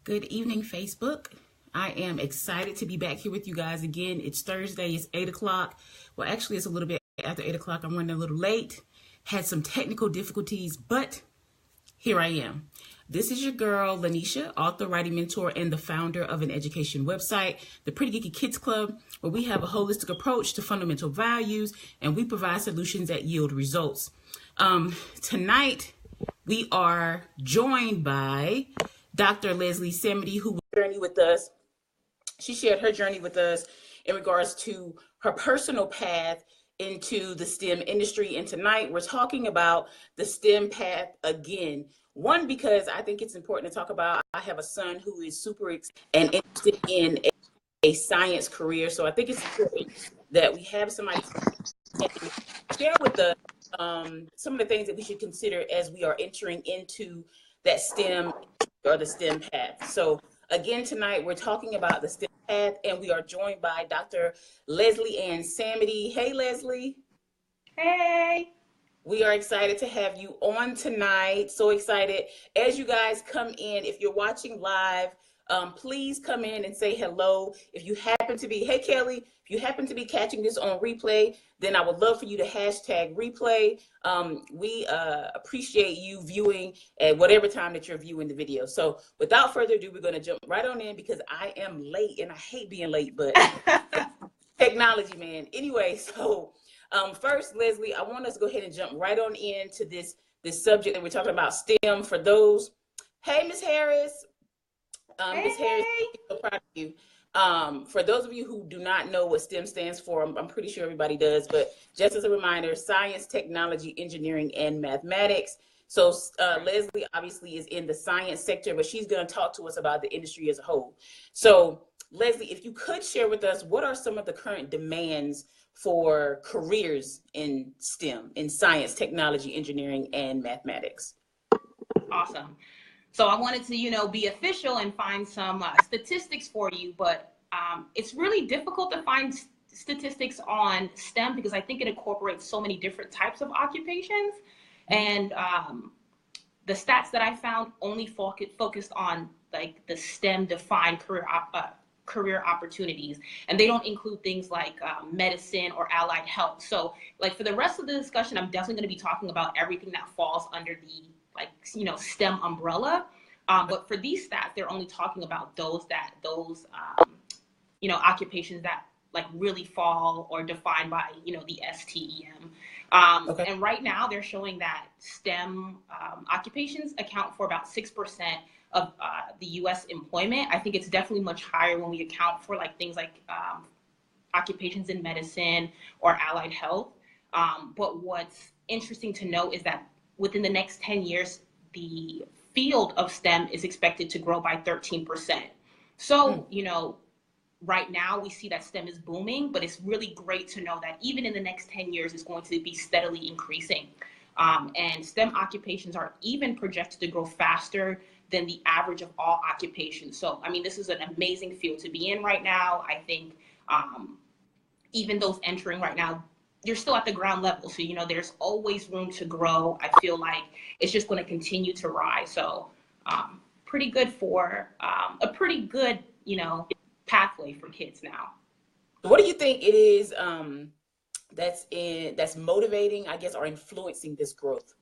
Good evening, Facebook. I am excited to be back here with you guys again. It's Thursday, it's 8 o'clock. Well, actually, it's a little bit after 8 o'clock. I'm running a little late. Had some technical difficulties, but here I am. This is your girl, Lanisha, author, writing mentor, and the founder of an education website, the Pretty Geeky Kids Club, where we have a holistic approach to fundamental values, and we provide solutions that yield results. Tonight, we are joined by Dr. Leslie Samedy, who will journey with us. She shared her journey with us in regards to her personal path into the STEM industry. And tonight we're talking about the STEM path again. One, because I think it's important to talk about. I have a son who is super and interested in a science career. So I think it's important that we have somebody share with us some of the things that we should consider as we are entering into that STEM or the STEM path. So again, tonight we're talking about the STEM path, and we are joined by Dr. Leslie Ann Samedy. Hey, Leslie. Hey. We are excited to have you on tonight. So excited. As you guys come in, if you're watching live, please come in and say hello. If you happen to be, hey, Kelly, if you happen to be catching this on replay, then I would love for you to hashtag replay. We appreciate you viewing at whatever time that you're viewing the video. So without further ado, we're going to jump right on in because I am late and I hate being late, but technology, man. Anyway, so first, Leslie, I want us to go ahead and jump right on into this subject that we're talking about, STEM. For those, hey, Miss Harris. Ms. Harris, I'm so proud of you. For those of you who do not know what STEM stands for, I'm pretty sure everybody does, but just as a reminder, science, technology, engineering, and mathematics. So Leslie obviously is in the science sector, but she's going to talk to us about the industry as a whole. So Leslie, if you could share with us, what are some of the current demands for careers in STEM, in science, technology, engineering, and mathematics? Awesome. So I wanted to, be official and find some statistics for you, but it's really difficult to find statistics on STEM because I think it incorporates so many different types of occupations. And the stats that I found only focused on like the STEM defined career opportunities, and they don't include things like medicine or allied health. So like for the rest of the discussion, I'm definitely going to be talking about everything that falls under the STEM umbrella. But for these stats, they're only talking about those occupations that like really fall or defined by, the STEM. Okay. And right now they're showing that STEM occupations account for about 6% of the US employment. I think it's definitely much higher when we account for like things like occupations in medicine or allied health. But what's interesting to note is that within the next 10 years, the field of STEM is expected to grow by 13%. So, right now we see that STEM is booming, but it's really great to know that even in the next 10 years, it's going to be steadily increasing. And STEM occupations are even projected to grow faster than the average of all occupations. So, I mean, this is an amazing field to be in right now. I think even those entering right now, you're still at the ground level. So, there's always room to grow. I feel like it's just going to continue to rise. So pretty good for a pretty good, pathway for kids now. What do you think it is that's motivating, I guess, or influencing this growth?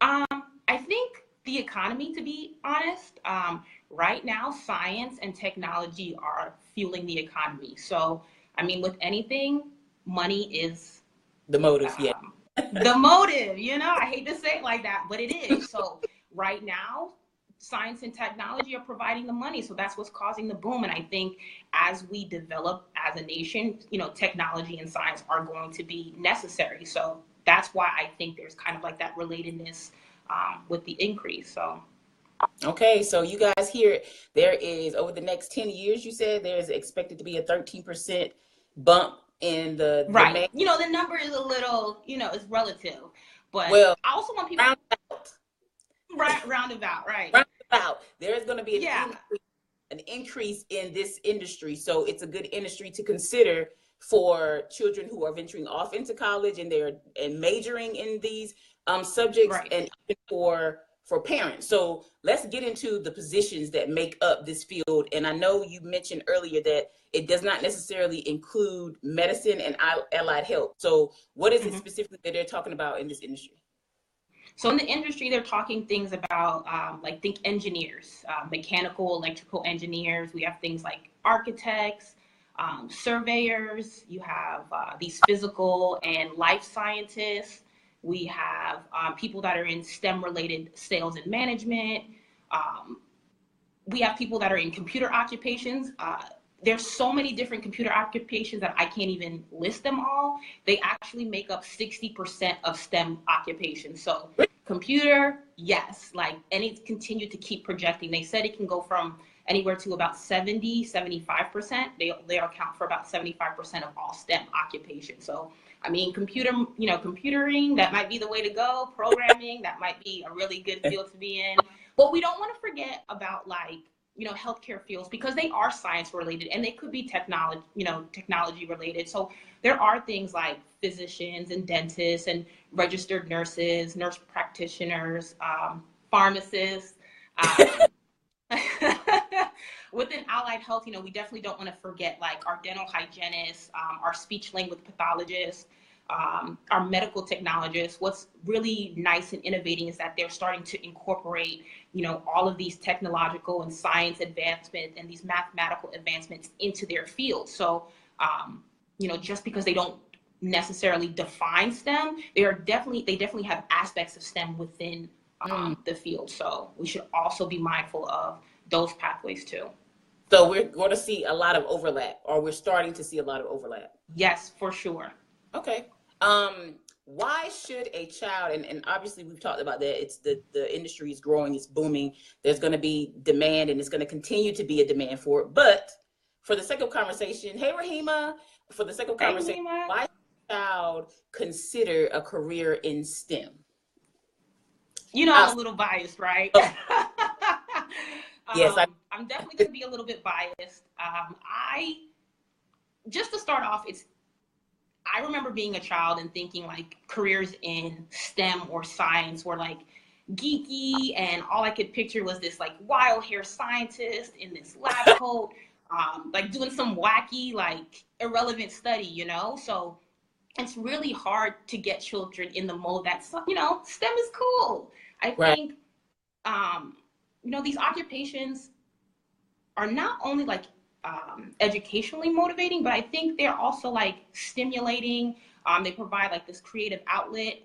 I think the economy, to be honest. Right now, science and technology are fueling the economy. So, I mean, with anything, money is the motive. The motive, I hate to say it like that, but it is. So right now, science and technology are providing the money. So that's what's causing the boom. And I think as we develop as a nation, technology and science are going to be necessary. So that's why I think there's kind of like that relatedness with the increase. So. Okay, so you guys hear it. There is, over the next 10 years, you said there's expected to be a 13% bump in the right. The number is a little, it's relative, but I also want people roundabout, right? Roundabout. There's going to be an increase in this industry, so it's a good industry to consider for children who are venturing off into college and majoring in these subjects, right. And for for parents. So let's get into the positions that make up this field. And I know you mentioned earlier that it does not necessarily include medicine and allied health. So what is it specifically that they're talking about in this industry? So in the industry, they're talking things about like think engineers, mechanical, electrical engineers. We have things like architects, surveyors. You have these physical and life scientists. We have people that are in STEM-related sales and management. We have people that are in computer occupations. There's so many different computer occupations that I can't even list them all. They actually make up 60% of STEM occupations. So computer, yes, like, and it's continued to keep projecting. They said it can go from anywhere to about 75%. They account for about 75% of all STEM occupations. So, I mean, computering, that might be the way to go. Programming, that might be a really good field to be in. But we don't want to forget about, like, healthcare fields, because they are science related and they could be technology related. So there are things like physicians and dentists and registered nurses, nurse practitioners, pharmacists. Within allied health, we definitely don't want to forget like our dental hygienists, our speech language pathologists, our medical technologists. What's really nice and innovating is that they're starting to incorporate, all of these technological and science advancements and these mathematical advancements into their field. So, just because they don't necessarily define STEM, they definitely have aspects of STEM within the field. So we should also be mindful of those pathways too. So we're going to see a lot of overlap, or we're starting to see a lot of overlap. Yes, for sure. Okay. Why should a child, and obviously we've talked about that, it's the industry is growing, it's booming, there's going to be demand, and it's going to continue to be a demand for it. But for the sake of conversation, hey Rahima, for the sake of conversation, why should a child consider a career in STEM? I'm a little biased, right? Yes, I'm definitely going to be a little bit biased. Just to start off, I remember being a child and thinking like careers in STEM or science were like geeky, and all I could picture was this like wild hair scientist in this lab coat, like doing some wacky, like irrelevant study, So it's really hard to get children in the mode that, STEM is cool. I think, these occupations are not only like educationally motivating, but I think they're also like stimulating. They provide like this creative outlet.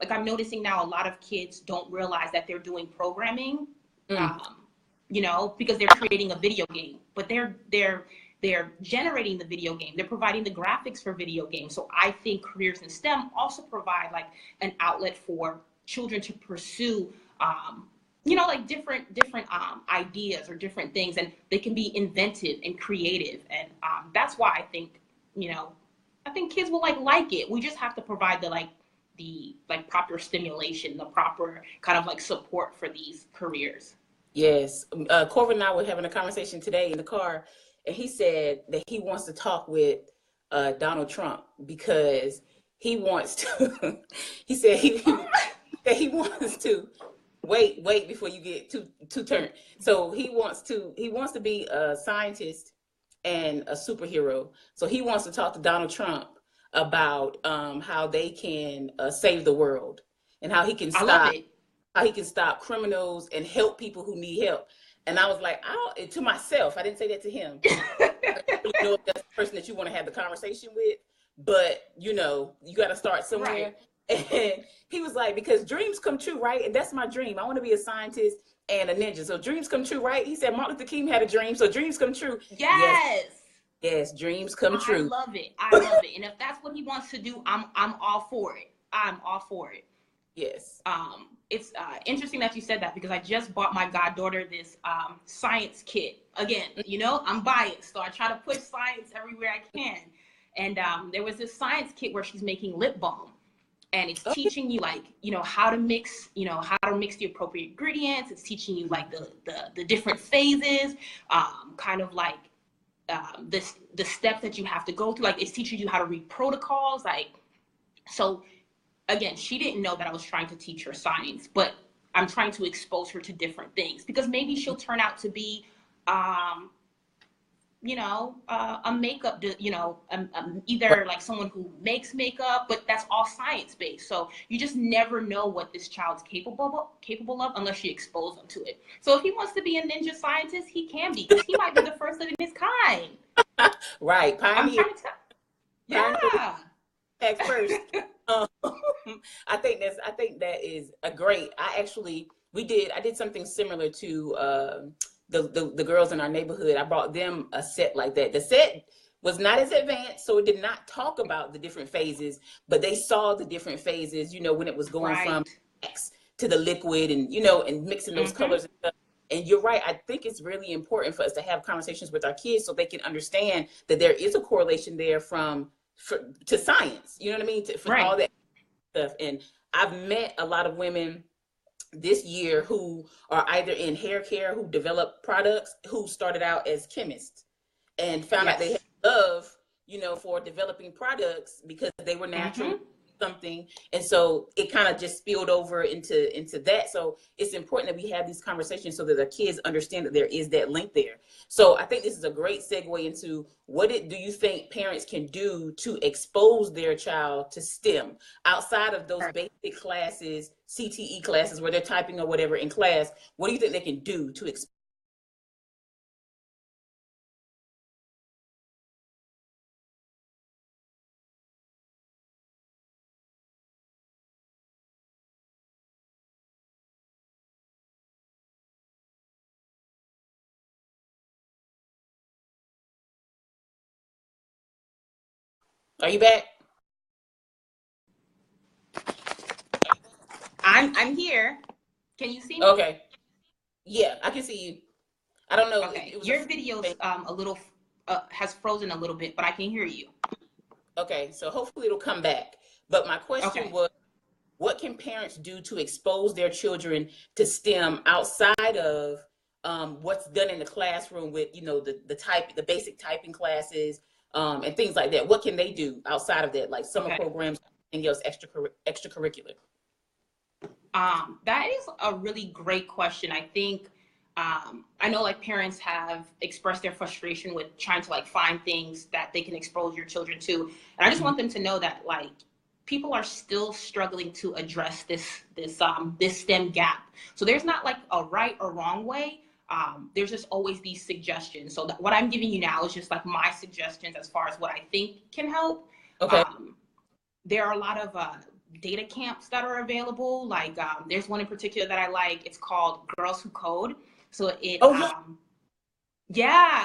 Like I'm noticing now a lot of kids don't realize that they're doing programming, because they're creating a video game, but they're generating the video game. They're providing the graphics for video games. So I think careers in STEM also provide like an outlet for children to pursue, like different ideas or different things, and they can be inventive and creative. And that's why I think, I think kids will like it. We just have to provide the proper stimulation, the proper kind of like support for these careers. Yes. Corbin and I were having a conversation today in the car, and he said that he wants to talk with Donald Trump because he wants to, he said he wants to wait before you get too turned. So he wants to be a scientist and a superhero. So he wants to talk to Donald Trump about how they can save the world, and how he can stop criminals and help people who need help. And I was like, to myself, I didn't say that to him. I don't really know if that's the person that you want to have the conversation with, but you got to start somewhere. Right. And he was like, because dreams come true, right? And that's my dream. I want to be a scientist and a ninja. So dreams come true, right? He said Martin Luther King had a dream, so dreams come true. Yes, dreams come true. I love it. And if that's what he wants to do, I'm all for it. I'm all for it. Yes. It's interesting that you said that, because I just bought my goddaughter this science kit. Again, I'm biased, so I try to push science everywhere I can. And there was this science kit where she's making lip balm. And it's teaching you how to mix, the appropriate ingredients. It's teaching you like the different phases, kind of like the steps that you have to go through. Like it's teaching you how to read protocols. So again, she didn't know that I was trying to teach her science, but I'm trying to expose her to different things, because maybe she'll turn out to be, a makeup, either like someone who makes makeup, but that's all science based. So you just never know what this child's capable of unless you expose them to it. So if he wants to be a ninja scientist, he can be, because he might be the first of his kind. Right, I'm pioneer. trying to tell. Yeah. At first, um, I think that is a great. I did something similar to the girls in our neighborhood. I brought them a set like that. The set was not as advanced, so it did not talk about the different phases, but they saw the different phases. When it was going from X to the liquid, and and mixing those colors and stuff. And you're right. I think it's really important for us to have conversations with our kids so they can understand that there is a correlation there to science, you know what I mean? For all that stuff. And I've met a lot of women this year who are either in hair care, who develop products, who started out as chemists and found out they had love, for developing products because they were natural. Something, and so it kind of just spilled over into that. So it's important that we have these conversations so that the kids understand that there is that link there. So I think this is a great segue into do you think parents can do to expose their child to STEM outside of those basic classes, CTE classes where they're typing or whatever in class? What do you think they can do to expose? Are you back? I'm here. Can you see me? Okay. Yeah, I can see you. I don't know. Okay. Your video's a little has frozen a little bit, but I can hear you. Okay, so hopefully it'll come back. But my question was, what can parents do to expose their children to STEM outside of what's done in the classroom with, the basic typing classes and things like that? What can they do outside of that, like summer programs and else extracurricular? That is a really great question. I think I know like parents have expressed their frustration with trying to like find things that they can expose your children to. And I just want them to know that like people are still struggling to address this STEM gap. So there's not like a right or wrong way. There's just always these suggestions. So what I'm giving you now is just like my suggestions as far as what I think can help. Okay. There are a lot of data camps that are available. Like there's one in particular that I like. It's called Girls Who Code. So it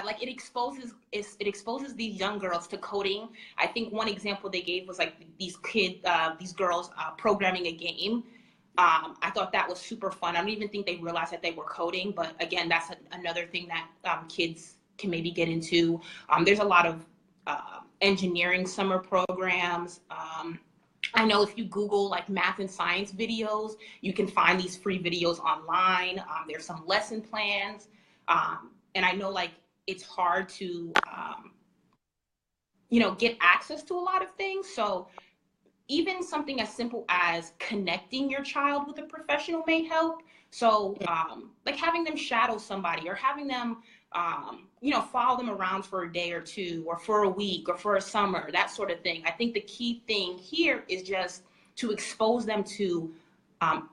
like it exposes these young girls to coding. I think one example they gave was like these girls programming a game. I thought that was super fun. I don't even think they realized that they were coding, but again, that's another thing that kids can maybe get into. There's a lot of engineering summer programs. I know if you Google like math and science videos, you can find these free videos online. There's some lesson plans. And I know like it's hard to, get access to a lot of things. So even something as simple as connecting your child with a professional may help. So like having them shadow somebody or having them, follow them around for a day or two or for a week or for a summer, that sort of thing. I think the key thing here is just to expose them to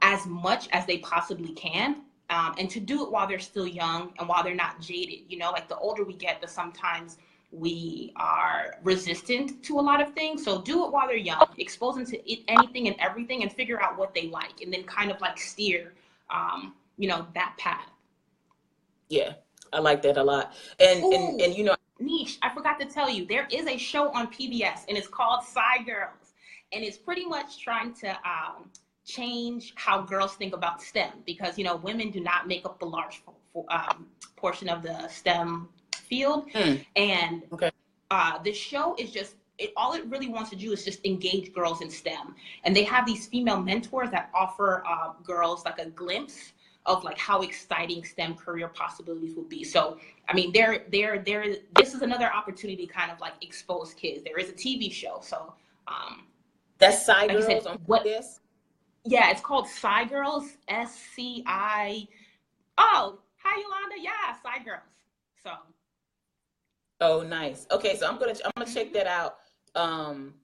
as much as they possibly can. And to do it while they're still young and while they're not jaded. Like the older we get, the sometimes we are resistant to a lot of things. So do it while they're young, expose them to anything and everything and figure out what they like and then kind of like steer, that path. Yeah, I like that a lot. And Niche, I forgot to tell you, there is a show on PBS and it's called SciGirls. And it's pretty much trying to change how girls think about STEM because, women do not make up the large portion of the STEM field. And the show is just, all it really wants to do is just engage girls in STEM. And they have these female mentors that offer girls like a glimpse of like how exciting STEM career possibilities will be. So, I mean, this is another opportunity to kind of like expose kids. There is a TV show. So, that's SciGirls like on PBS? Yeah, it's called SciGirls, SCI. Oh, hi Yolanda. Yeah, SciGirls. So. Oh, nice. Okay, so I'm gonna check Mhm. that out. Um,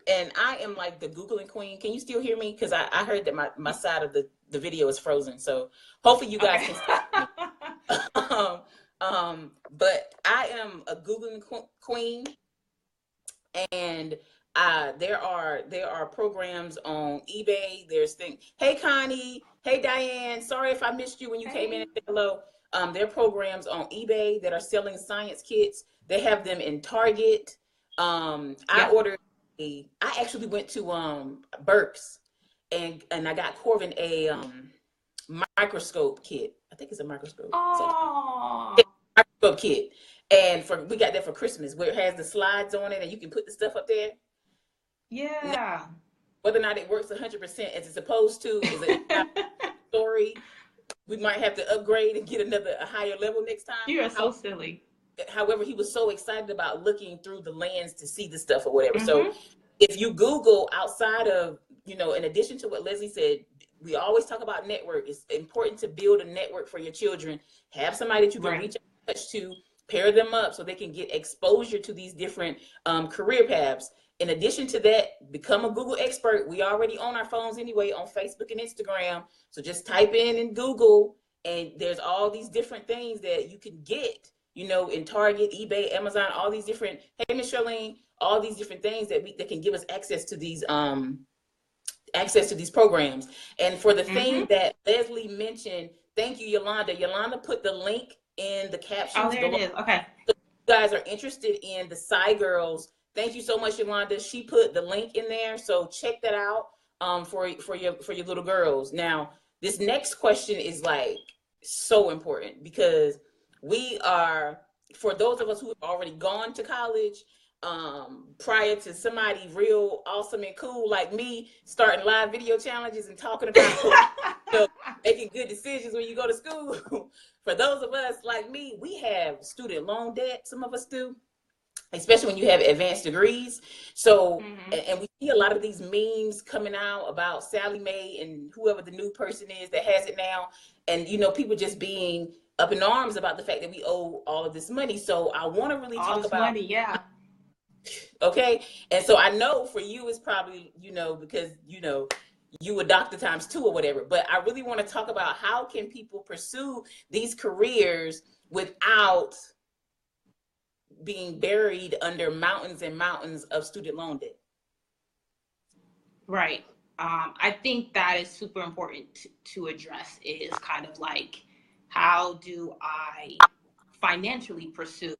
and I am like the Googling queen. Can you still hear me? Because I heard that my side of the video is frozen. So hopefully you guys Okay. can still hear me. But I am a Googling queen, and there are programs on eBay. There's things. Hey Connie, hey Diane. Sorry if I missed you when you came in and Hey. said hello. There are programs on eBay that are selling science kits. They have them in Target. I Yep. ordered I actually went to Burke's, and I got Corbin a microscope kit. I think it's a microscope. Is that Oh. microscope kit? And we got that for Christmas, where it has the slides on it and you can put the stuff up there. Now, Yeah. whether or not it works 100% as it's supposed to is a story. We might have to upgrade and get a higher level next time. You are so silly. However, he was so excited about looking through the lens to see the stuff or whatever. So Mm-hmm. if you Google outside of, in addition to what Leslie said, we always talk about network. It's important to build a network for your children. Have somebody that you can Right. reach out, touch to, pair them up so they can get exposure to these different career paths. In addition to that, become a Google expert. We already on our phones anyway on Facebook and Instagram. So just type in Google, and there's all these different things that you can get, in Target, eBay, Amazon, all these different. Hey, Miss Charlene, all these different things that can give us access to these programs. And for the Mm-hmm. thing that Leslie mentioned, thank you, Yolanda. Yolanda put the link in the Oh, captions there it below. is. Okay. So if you guys are interested in the SciGirls, thank you so much, Yolanda. She put the link in there, so check that out for your little girls. Now, this next question is like so important because we are, for those of us who have already gone to college, prior to somebody real awesome and cool like me starting live video challenges and talking about making good decisions when you go to school. For those of us like me, we have student loan debt. Some of us do, especially when you have advanced degrees. So, Mm-hmm. and we see a lot of these memes coming out about Sally Mae and whoever the new person is that has it now. And, people just being up in arms about the fact that we owe all of this money. So I want to really All talk this about, money. Yeah. okay. And so I know for you, it's probably, because, you a doctor times two or whatever, but I really want to talk about how can people pursue these careers without being buried under mountains and mountains of student loan debt. Right. I think that is super important to address is kind of like, how do I financially pursue,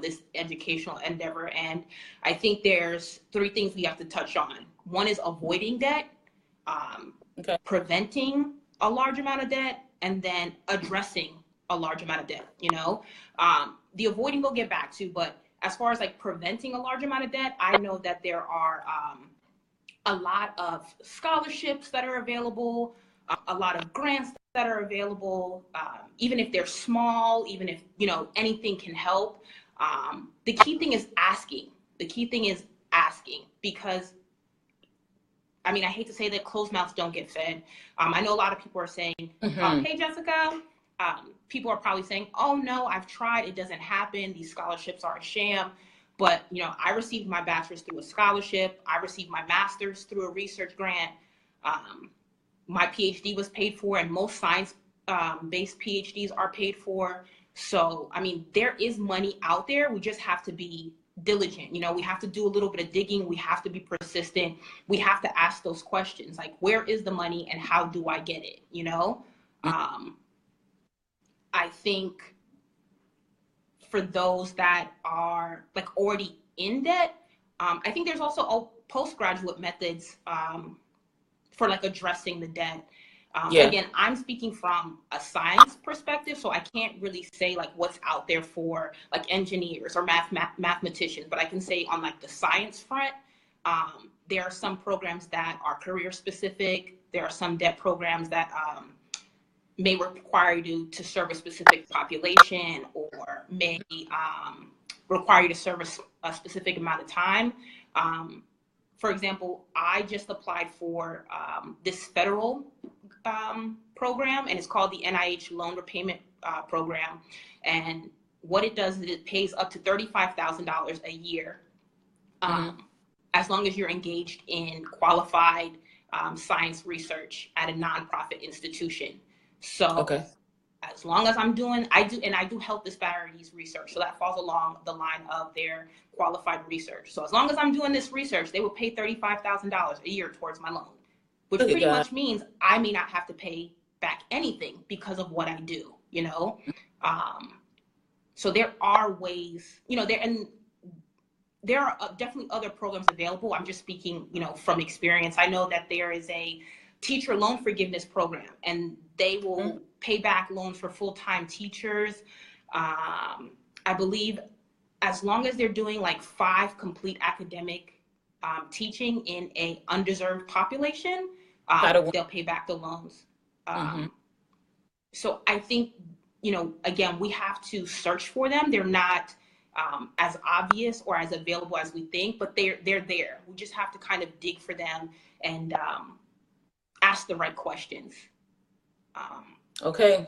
this educational endeavor? And I think there's three things we have to touch on. One is avoiding debt, um, Okay. preventing a large amount of debt, and then addressing a large amount of debt. The avoiding we'll get back to, but as far as like preventing a large amount of debt, I know that there are a lot of scholarships that are available, a lot of grants that are available, even if they're small, even if, anything can help. The key thing is asking. The key thing is asking, because I mean, I hate to say that closed mouths don't get fed. I know a lot of people are saying, Mm-hmm. hey, Jessica, people are probably saying, oh, no, I've tried. It doesn't happen. These scholarships are a sham. But, I received my bachelor's through a scholarship. I received my master's through a research grant. My PhD was paid for, and most science-based PhDs are paid for. So, I mean, there is money out there. We just have to be diligent. We have to do a little bit of digging. We have to be persistent. We have to ask those questions like, where is the money and how do I get it? I think for those that are like already in debt, I think there's also postgraduate methods for like addressing the debt. Yeah. Again, I'm speaking from a science perspective, so I can't really say like what's out there for like engineers or mathematicians, but I can say on like the science front, there are some programs that are career specific. There are some debt programs that may require you to serve a specific population, or may require you to serve a specific amount of time. for example, I just applied for this federal program, and it's called the NIH Loan Repayment Program. And what it does is it pays up to $35,000 a year, as long as you're engaged in qualified science research at a nonprofit institution. So as long as I'm doing, I do health disparities research. So that falls along the line of their qualified research. So as long as I'm doing this research, they will pay $35,000 a year towards my loan, which pretty much means I may not have to pay back anything because of what I do, you know? So there are ways, you know, there are definitely other programs available. I'm just speaking, you know, from experience. I know that there is a teacher loan forgiveness program, and they will pay back loans for full-time teachers. I believe as long as they're doing like 5 complete academic teaching in a undeserved population, they'll pay back the loans. So I think, you know, again, we have to search for them. They're not as obvious or as available as we think, but they're there. We just have to kind of dig for them and ask the right questions. Okay.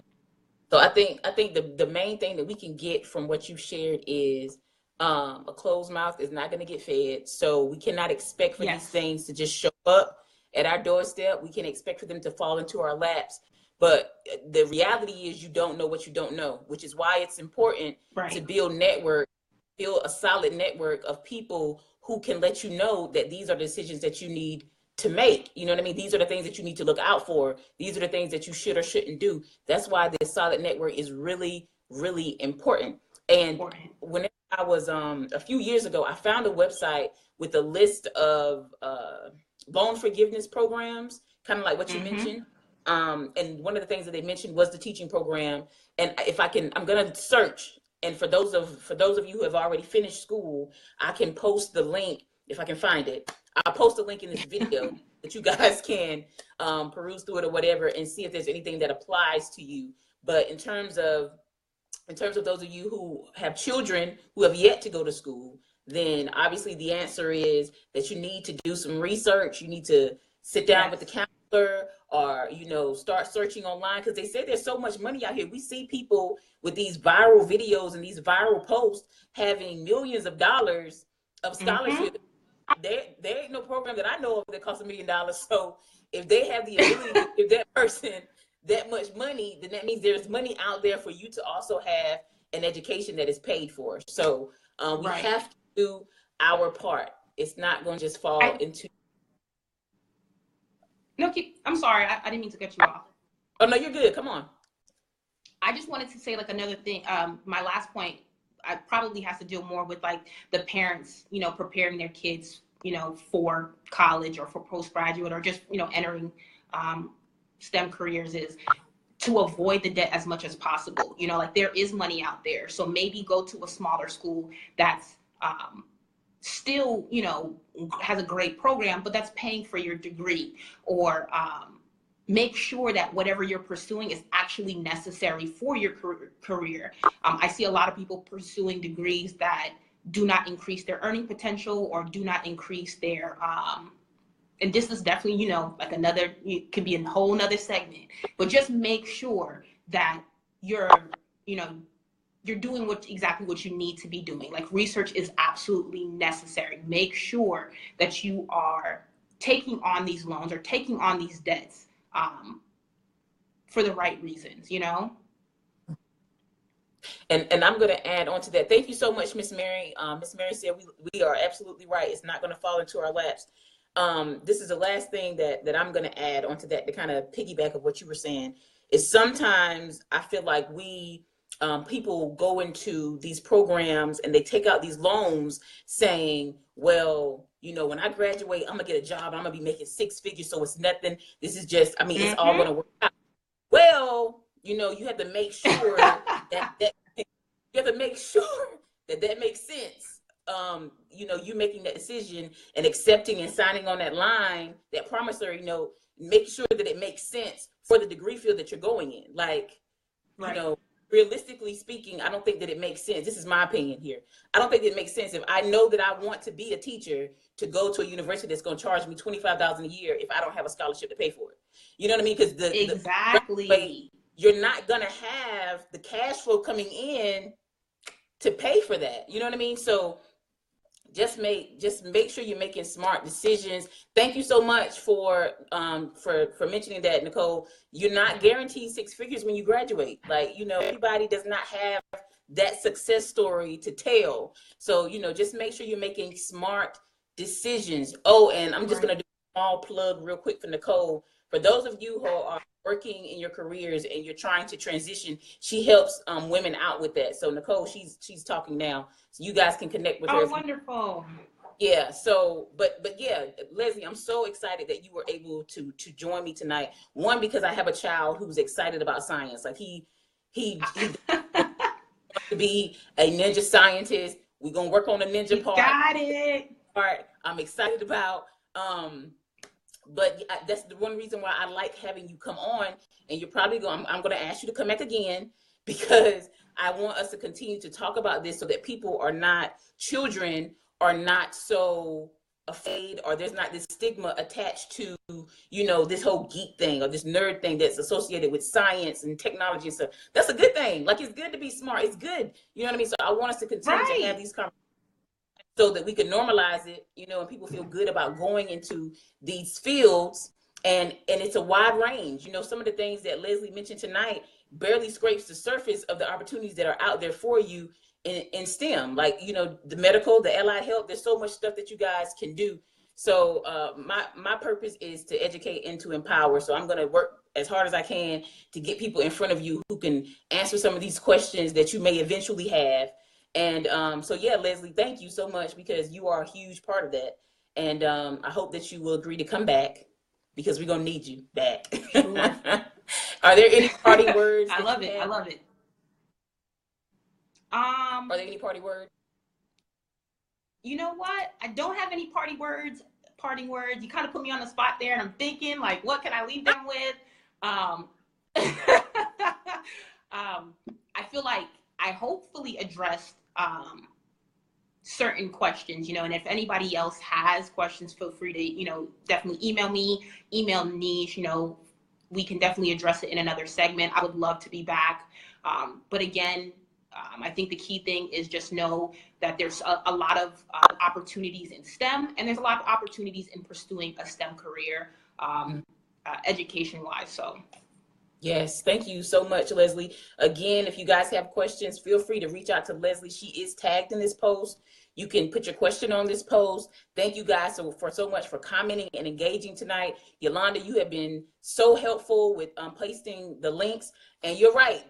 So I think the main thing that we can get from what you shared is a closed mouth is not going to get fed. So we cannot expect for these things to just show up at our doorstep. We can expect for them to fall into our laps. But the reality is you don't know what you don't know, which is why it's important to build a solid network of people who can let you know that these are decisions that you need to make. You know what I mean? These are the things that you need to look out for. These are the things that you should or shouldn't do. That's why this solid network is really, really important. And whenever I was, a few years ago, I found a website with a list of loan forgiveness programs, kind of like what you mentioned. And one of the things that they mentioned was the teaching program. And if I can, I'm going to search. And for those of you who have already finished school, I can post the link if I can find it. I'll post a link in this video that you guys can peruse through it or whatever and see if there's anything that applies to you. But in terms of those of you who have children who have yet to go to school, then obviously the answer is that you need to do some research. You need to sit down with the counselor, or, you know, start searching online, because they say there's so much money out here. We see people with these viral videos and these viral posts having millions of dollars of scholarship. There ain't no program that I know of that costs $1 million. So if they have the ability to give that person that much money, then that means there's money out there for you to also have an education that is paid for. So we have to do our part. It's not going to just fall into. No, I'm sorry. I didn't mean to cut you off. Oh, no, you're good. Come on. I just wanted to say like another thing. My last point, I probably has to deal more with like the parents, you know, preparing their kids, you know, for college or for postgraduate or just, you know, entering STEM careers, is to avoid the debt as much as possible. You know, like there is money out there. So maybe go to a smaller school that's still, you know, has a great program, but that's paying for your degree, or make sure that whatever you're pursuing is actually necessary for your career. I see a lot of people pursuing degrees that do not increase their earning potential or do not increase their, and this is definitely, you know, like it could be a whole nother segment, but just make sure that you're, you know, you're doing exactly what you need to be doing. Like research is absolutely necessary. Make sure that you are taking on these loans or taking on these debts for the right reasons, you know? And I'm going to add on to that. Thank you so much, Miss Mary. Miss Mary said we are absolutely right. It's not going to fall into our laps. This is the last thing that I'm going to add onto that, to kind of piggyback of what you were saying, is sometimes I feel like people go into these programs and they take out these loans saying, well, you know, when I graduate, I'm gonna get a job. I'm gonna be making 6 figures. So it's nothing. This is just, I mean, it's all gonna work out. Well, you know, you have to make sure that makes sense. You know, you making that decision and accepting and signing on that line, that promissory note, make sure that it makes sense for the degree field that you're going in. Like, you know, realistically speaking, I don't think that it makes sense. This is my opinion here. I don't think it makes sense if I know that I want to be a teacher to go to a university that's going to charge me $25,000 a year if I don't have a scholarship to pay for it. You know what I mean? Because exactly, you're not going to have the cash flow coming in to pay for that. You know what I mean? So just make sure you're making smart decisions. Thank you so much for mentioning that, Nicole. You're not guaranteed six figures when you graduate. Like, you know, everybody does not have that success story to tell. So, you know, just make sure you're making smart decisions. Oh, and I'm just going to do a small plug real quick for Nicole. For those of you who are working in your careers and you're trying to transition, she helps women out with that. So Nicole, she's talking now, so you guys can connect with her. Oh, wonderful. Yeah. So, but yeah, Leslie, I'm so excited that you were able to join me tonight. One, because I have a child who's excited about science. Like he wants to be a ninja scientist. We're gonna work on the ninja part. Got it. Part I'm excited about. But that's the one reason why I like having you come on, and you're probably going, I'm going to ask you to come back again, because I want us to continue to talk about this so that children are not so afraid, or there's not this stigma attached to, you know, this whole geek thing or this nerd thing that's associated with science and technology and stuff. That's a good thing. Like, it's good to be smart. It's good. You know what I mean? So I want us to continue to have these conversations, so that we can normalize it, you know, and people feel good about going into these fields. And it's a wide range. You know, some of the things that Leslie mentioned tonight barely scrapes the surface of the opportunities that are out there for you in STEM. Like, you know, the medical, the allied health, there's so much stuff that you guys can do. So my purpose is to educate and to empower. So I'm going to work as hard as I can to get people in front of you who can answer some of these questions that you may eventually have. And so, yeah, Leslie, thank you so much, because you are a huge part of that. And I hope that you will agree to come back, because we're going to need you back. Sure. Are there any parting words? I love it. I love it. Are there any parting words? You know what? I don't have any parting words. You kind of put me on the spot there, and I'm thinking, like, what can I leave them with? I feel like I hopefully addressed certain questions, you know, and if anybody else has questions, feel free to, you know, definitely email me, email Niche, you know, we can definitely address it in another segment. I would love to be back. But again, I think the key thing is just know that there's a lot of opportunities in STEM, and there's a lot of opportunities in pursuing a STEM career, education-wise. So. Yes, thank you so much, Leslie. Again, if you guys have questions, feel free to reach out to Leslie. She is tagged in this post. You can put your question on this post. Thank you guys so much for commenting and engaging tonight. Yolanda, you have been so helpful with pasting the links. And you're right,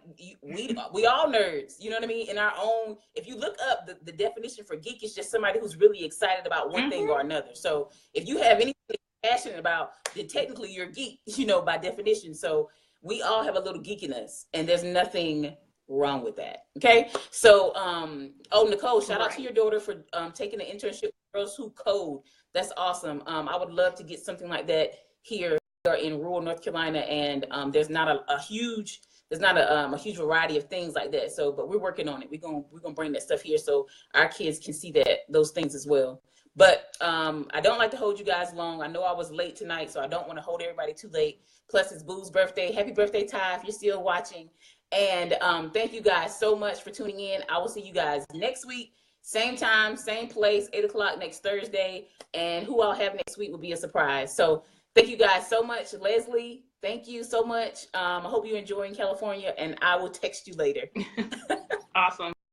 we all nerds, you know what I mean? In our own, if you look up the definition for geek, it's just somebody who's really excited about one thing or another. So if you have anything you're passionate about, then technically you're a geek, you know, by definition. So we all have a little geek in us, and there's nothing wrong with that. Okay. So, Nicole, shout out to your daughter for taking the internship with Girls Who Code. That's awesome. I would love to get something like that here in rural North Carolina, and there's not a huge variety of things like that. So, but we're working on it. We're gonna bring that stuff here so our kids can see those things as well. But I don't like to hold you guys long. I know I was late tonight, so I don't want to hold everybody too late. Plus, it's Boo's birthday. Happy birthday, Ty, if you're still watching. And thank you guys so much for tuning in. I will see you guys next week. Same time, same place, 8 o'clock next Thursday. And who I'll have next week will be a surprise. So thank you guys so much. Leslie, thank you so much. I hope you're enjoying California, and I will text you later. Awesome.